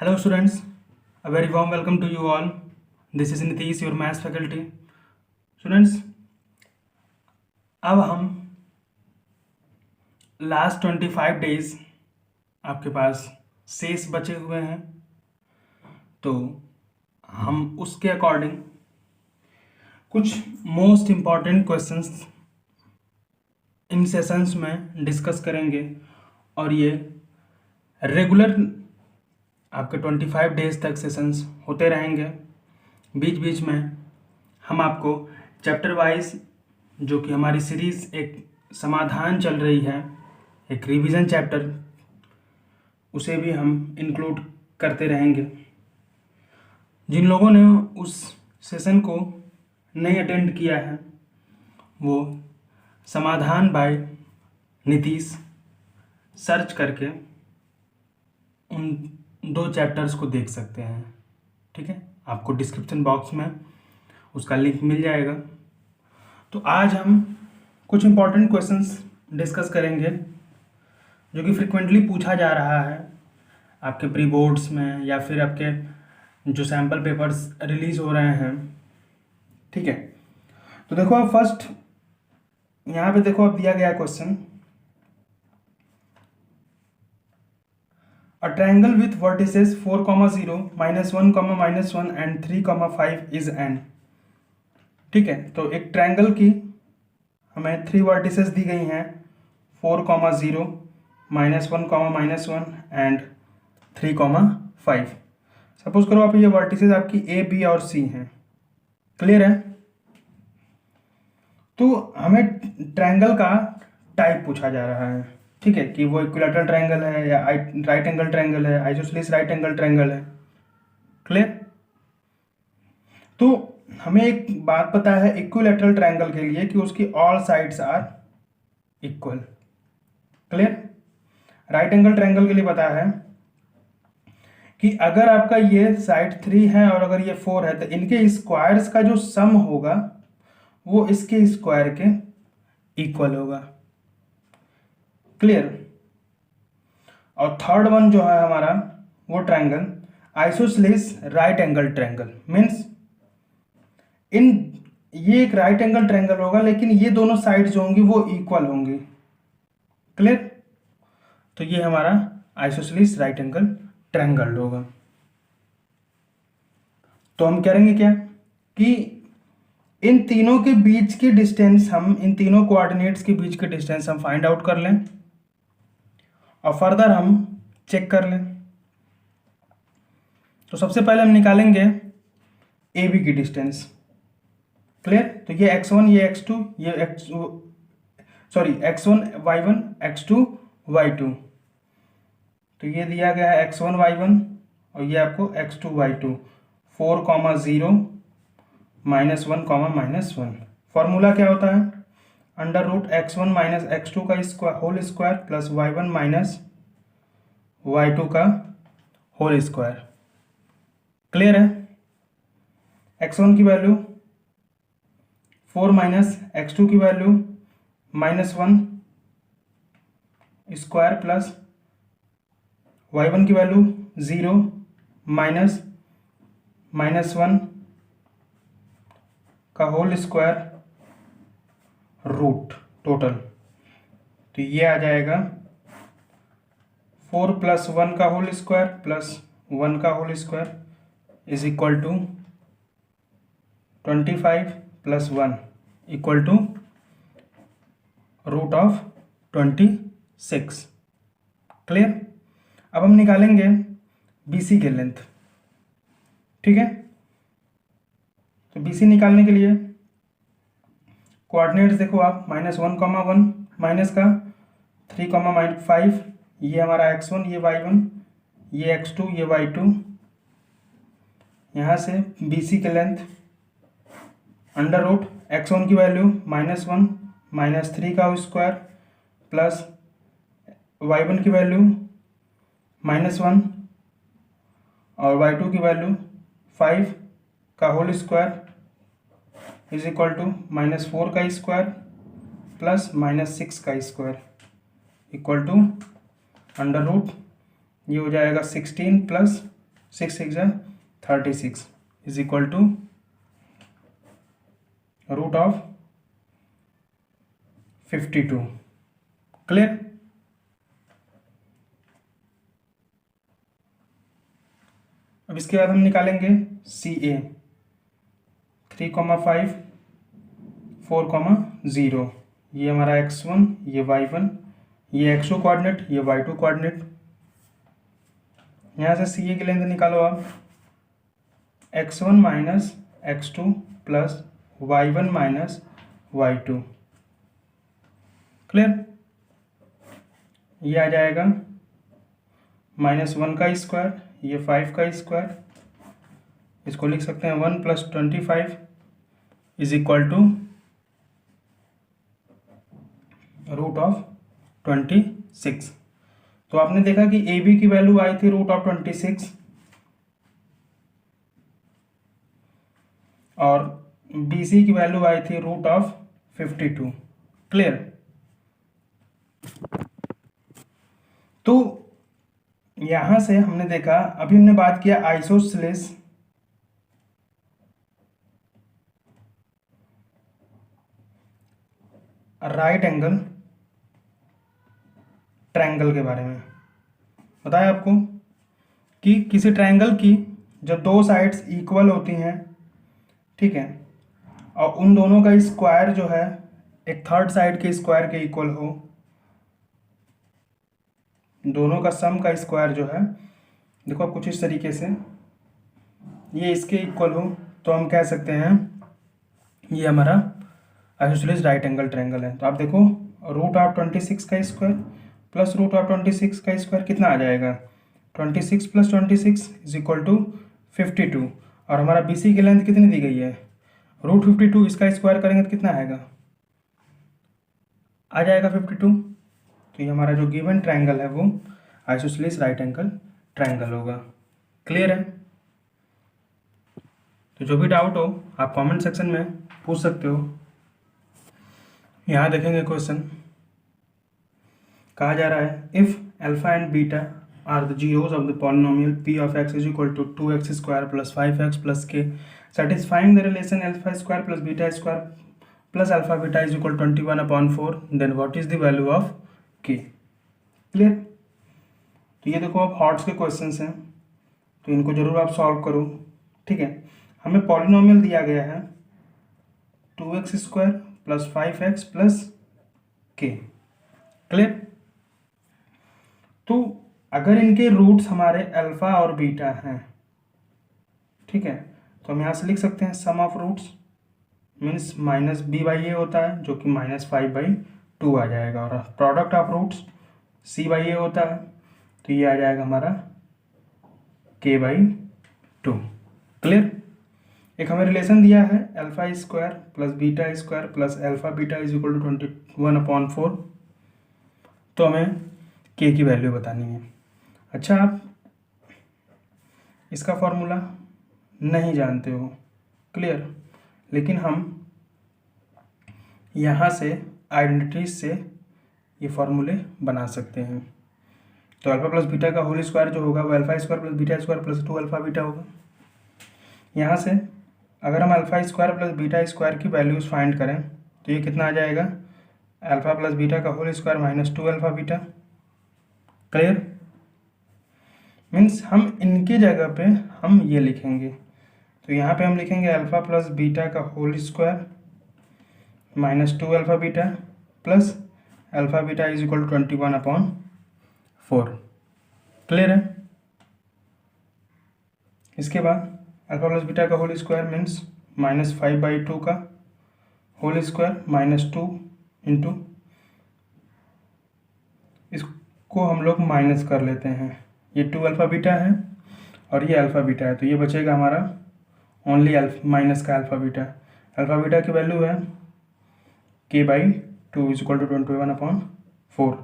Hello students, a very warm welcome to you all. This is Nitish, your maths faculty. Students, अब हम last 25 days आपके पास शेष बचे हुए हैं, तो हम उसके अकॉर्डिंग कुछ most important questions in sessions में डिस्कस करेंगे और ये रेगुलर आपके 25 डेज तक सेशंस होते रहेंगे। बीच बीच में हम आपको चैप्टर वाइज, जो कि हमारी सीरीज़ एक समाधान चल रही है, एक रिवीजन चैप्टर, उसे भी हम इंक्लूड करते रहेंगे। जिन लोगों ने उस सेशन को नहीं अटेंड किया है वो समाधान बाय नीतीश सर्च करके उन 2 चैप्टर्स को देख सकते हैं। ठीक है, आपको डिस्क्रिप्शन बॉक्स में उसका लिंक मिल जाएगा। तो आज हम कुछ इम्पॉर्टेंट क्वेश्चंस डिस्कस करेंगे जो कि फ्रिक्वेंटली पूछा जा रहा है आपके प्री बोर्ड्स में या फिर आपके जो सैम्पल पेपर्स रिलीज हो रहे हैं। ठीक है, तो देखो आप फर्स्ट यहाँ पे देखो, अब दिया गया question, A triangle with vertices 4, 0, -1, -1 and 3, 5 is n। ठीक है, तो एक ट्रायंगल की हमें 3 वर्टिसेस दी गई हैं, 4, 0, -1, -1 एंड 3, 5। सपोज करो आप ये वर्टिसेस आपकी ए, बी और सी हैं। क्लियर है? तो हमें ट्रायंगल का टाइप पूछा जा रहा है। ठीक है, कि वो इक्विलैटरल ट्रायंगल है या राइट एंगल ट्रायंगल है, आइसोसेलेस राइट एंगल ट्रायंगल है। क्लियर? तो हमें एक बात पता है इक्विलैटरल ट्रायंगल के लिए कि उसकी all sides are equal. Clear? Right angle triangle के लिए पता है कि अगर आपका ये साइड 3 है और अगर ये 4 है तो इनके स्क्वायर्स का जो सम होगा वो इसके स्क्वायर के इक्वल होगा। क्लियर? और थर्ड वन जो है हमारा वो triangle isosceles right angle triangle, means ये एक राइट एंगल ट्रायंगल होगा लेकिन ये दोनों साइड जो होंगी वो इक्वल होंगी। क्लियर? तो ये हमारा आइसोसेलेस राइट एंगल ट्रायंगल होगा। तो हम करेंगे क्या कि इन तीनों के बीच की डिस्टेंस, हम इन तीनों कोऑर्डिनेट्स के बीच के डिस्टेंस हम फाइंड आउट कर लें और फर्दर हम चेक कर लें। तो सबसे पहले हम निकालेंगे ए बी की डिस्टेंस। क्लियर? तो ये x1, ये x2, ये x1 y1, x2 y2। तो ये दिया गया है x1 y1 और ये आपको x2 y2, 4, 0, -1, -1। फॉर्मूला क्या होता है? Under root x1 minus x2 का square whole square plus y1 minus y2 का होल स्क्वायर। क्लियर है? x1 की वैल्यू 4 माइनस x2 की वैल्यू -1 स्क्वायर प्लस y1 की वैल्यू 0 माइनस -1 का होल स्क्वायर रूट टोटल। तो ये आ जाएगा 4 + 1 का होल स्क्वायर प्लस 1 का whole square is equal to 25 + 1 equal to √26। Clear? अब हम निकालेंगे BC के लेंथ। ठीक है, तो BC निकालने के लिए कोऑर्डिनेट्स देखो आप, -1, 1 माइनस का 3, 5, ये हमारा x1, ये y1, ये x2, ये y2। यहाँ से BC के लेंथ अंडर रूट x1 की वैल्यू -1 माइनस 3 का स्क्वायर प्लस y1 की वैल्यू -1 और y2 की वैल्यू 5 का whole square is equal to -4 का स्क्वायर प्लस -6 का square equal to under root, ये हो जाएगा 16 + 6 6 जा 36 is equal to root of 52। Clear. अब इसके बाद हम निकालेंगे सी ए 3,5 4,0। ये हमारा x1, ये y1, ये x2 कोऑर्डिनेट, ये y2 कोऑर्डिनेट। यहाँ से सी ए की लेंथ निकालो आप x1 minus x2 plus y1 minus y2। Clear. ये आ जाएगा -1 का स्क्वायर, ये 5 का स्क्वायर, इसको लिख सकते हैं 1 + 25 is equal to root of 26। तो आपने देखा कि ए बी की वैल्यू आई थी रूट ऑफ 26 और बी सी की वैल्यू आई थी रूट ऑफ 52। क्लियर। तो यहां से हमने देखा, अभी हमने बात किया आइसोसेलेस राइट एंगल ट्रायंगल के बारे में। बताया आपको कि किसी ट्रायंगल की जब दो साइड्स इक्वल होती हैं, ठीक है, और उन दोनों का स्क्वायर जो है एक थर्ड साइड के स्क्वायर के इक्वल हो, दोनों का सम का स्क्वायर जो है, देखो कुछ इस तरीके से ये इसके इक्वल हो, तो हम कह सकते हैं ये हमारा आइसोसेलेस राइट एंगल ट्रायंगल है। तो आप देखो रूट ऑफ 26 का स्क्वायर प्लस रूट ऑफ 26 का स्क्वायर कितना आ जाएगा, 26 + 26 इज इक्वल टू 52। और हमारा बी सी की लेंथ कितनी दी गई है, रूट 52, इसका स्क्वायर करेंगे तो कितना आएगा, आ जाएगा 52। तो ये हमारा जो गिवन ट्रायंगल है वो आइसोसेलेस राइट एंगल ट्रायंगल होगा। क्लियर है। तो जो भी डाउट हो आप कमेंट सेक्शन में पूछ सकते हो। यहाँ देखेंगे क्वेश्चन, कहा जा रहा है if alpha and beta are the zeros of the polynomial p of x is equal to 2x square plus 5x plus k satisfying the relation alpha square plus beta square plus alpha beta is equal to 21/4, then what is the value of k। Clear. तो ये देखो आप hots के questions हैं, तो इनको जरूर आप सॉल्व करो। ठीक है, हमें पॉलिनोमियल दिया गया है 2x square plus 5x plus k। Clear. तो अगर इनके रूट्स हमारे अल्फा और बीटा हैं, ठीक है, तो हम यहाँ से लिख सकते हैं सम ऑफ रूट्स मीन्स -b/a होता है जो कि -5/2 आ जाएगा, और प्रोडक्ट ऑफ रूट्स c/a होता है, तो ये आ जाएगा हमारा k/2। क्लियर। एक हमें रिलेशन दिया है alpha square plus beta square plus alpha beta is equal to 21/4, तो हमें k की वैल्यू बतानी है। अच्छा, आप इसका फॉर्मूला नहीं जानते हो, क्लियर, लेकिन हम यहाँ से आइडेंटिटीज से ये फॉर्मूले बना सकते हैं। तो अल्फा प्लस बीटा का होल स्क्वायर जो होगा वो alpha square plus beta square plus 2 alpha beta होगा। यहाँ से अगर हम alpha square plus beta square की वैल्यूज फाइंड करें तो ये कितना आ जाएगा, अल्फा प्लस बीटा का whole square -2 alpha beta. Clear. Means हम इनकी जगह पे हम ये लिखेंगे, तो यहाँ पे हम लिखेंगे अल्फा प्लस बीटा का whole square -2 alpha beta plus alpha beta is equal to 21/4। Clear है। इसके बाद अल्फा प्लस बीटा का होल स्क्वायर मीन्स -5/2 का होल स्क्वायर -2 इंटू, इसको हम लोग माइनस कर लेते हैं, ये 2 अल्फा बीटा है और ये अल्फा बीटा है, तो ये बचेगा हमारा ओनली माइनस का अल्फा बीटा। अल्फा बीटा की वैल्यू है k/2 इज इक्वल टू 21/4।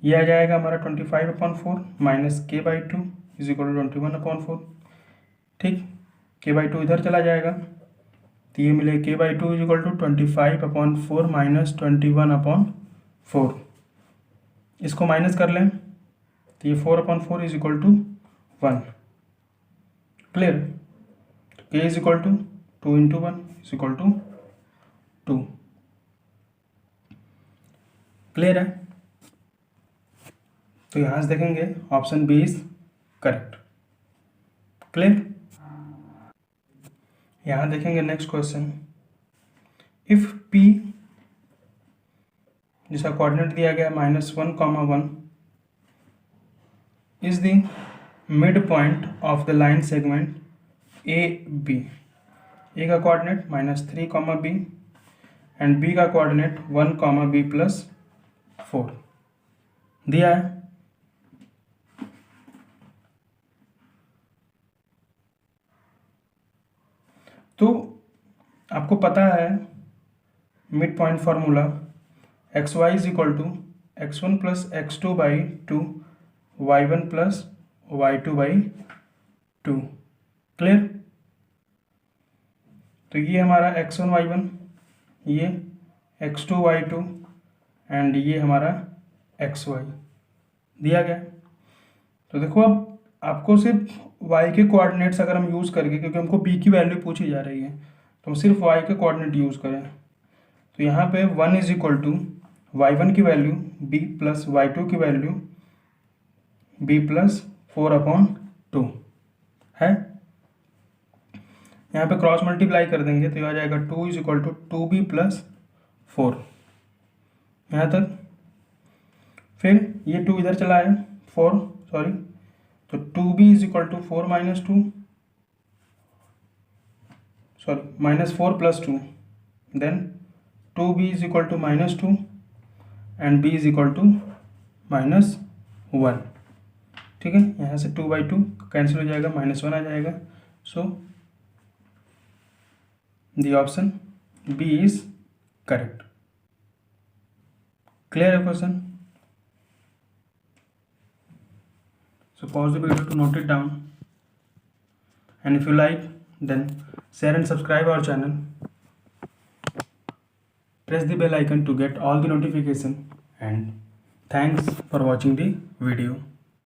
ये आ जाएगा हमारा 25/4 minus k/2 is equal to 21/4। ठीक, k/2 इधर चला जाएगा, तो ये मिले k/2 is equal to 25/4 minus 21/4। इसको माइनस कर लें तो ये 4/4 is equal to 1। Clear? k is equal to 2 into 1 is equal to 2। Clear है? तो यहाँ से देखेंगे option B is correct. Clear? यहाँ देखेंगे नेक्स्ट क्वेश्चन, इफ p जिसका कोऑर्डिनेट दिया गया -1, is the mid point of the line segment A B. A का कोऑर्डिनेट -3, b एंड b का कोऑर्डिनेट 1, b प्लस 4 दिया है। तो आपको पता है mid point formula xy is equal to x1 plus x2/2 y1 plus y2/2। Clear? तो ये हमारा x1 y1, ये x2 y2 एंड ये हमारा xy दिया गया। तो देखो अब आपको सिर्फ y के कोऑर्डिनेट्स अगर हम यूज़ करके, क्योंकि हमको b की वैल्यू पूछी जा रही है, तो हम सिर्फ y के कोऑर्डिनेट यूज़ करें तो यहाँ पे 1 इज इक्वल टू y1 की वैल्यू b प्लस y2 की वैल्यू b प्लस 4/2 है। यहाँ पे क्रॉस मल्टीप्लाई कर देंगे तो ये आ जाएगा 2 is equal to 2b plus 4 यहाँ तक। फिर ये 2 इधर चला है, 4 सॉरी, तो 2b is equal to 4 minus 2 sorry -4 plus 2, then 2b is equal to -2 and b is equal to -1। ठीक है, यहाँ से 2/2 कैंसिल हो जाएगा, -1 आ जाएगा। So the option B is correct. Clear है question? So pause the video to note it down, and if you like, then share and subscribe our channel. Press the bell icon to get all the notification, and thanks for watching the video.